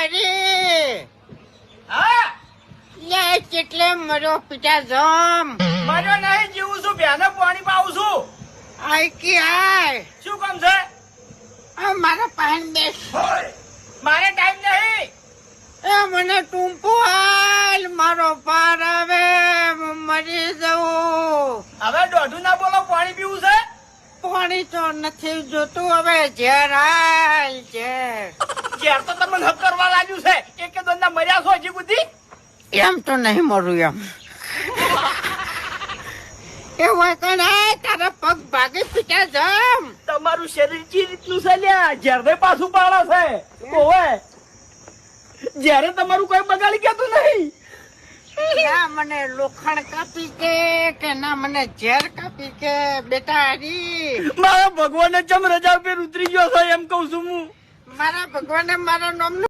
મરી હા લે કેટલે મર્યો પીટા જમ માર્યો નહીં જીવું છું ભ્યાને પાણી પાઉં છું આય કે આય શું કામ છે આ મારા પાન બેસ મારે ટાઈમ નહીં એ મને ટૂંપો હાલ મારો પાર આવે મરી જવું હવે દોઢું ના બોલો પાણી પીવું છે પાણી તો નથી જોતું હવે ઝેર હાલ ઝેર ઘેર તો તમને હક કરવા લાગ્યું છે એક કે દોના મર્યા છો હજી બુદ્ધિ એમ તો નહીં મરું એમ એ હોય કને તારા પગ ભાગી પીટા જમ તમારું શરીર ચી રીતનું છે લ્યા જ્યારે પાછું પાડે છે ઓવે જ્યારે તમારું કોઈ બગાડી કેતું નહીં ના મને લોખંડ કાપી કે ના મને ઝેર કાપી કે બેટા હરી મારા ભગવાને ચમ રજા ઉપર ઉતરી ગયો છે એમ કઉ છું હું મારા ભગવાને મારા નામ